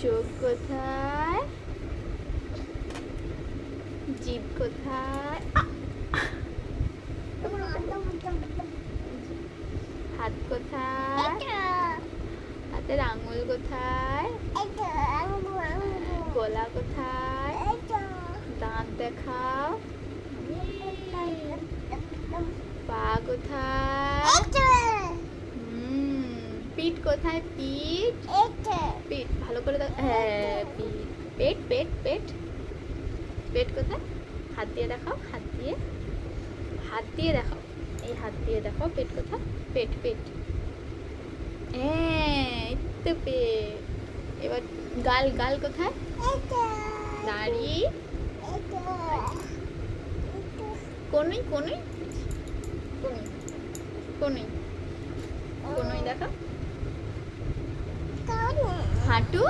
চোখ কোথায়? জিভ কোথায়? হাত কোথায়? হাতের আঙুল কোথায়? গলা কোথায়? দাঁত দেখাও। পা কোথায়? পিঠ কোথায়? পিঠ পিঠ ভালো করে দেখ। হ্যাঁ, পিঠ। পেট পেট পেট পেট কোথায়? হাত দিয়ে দেখাও। হাত দিয়ে দেখাও। এই হাত দিয়ে দেখাও পেট কোথায়? পেট পেট। এই তো পেট। এবার গাল গাল কোথায়? দাড়ি। কোনই কোনই কোনই কোনই কোনই দেখাও। হাঁটু।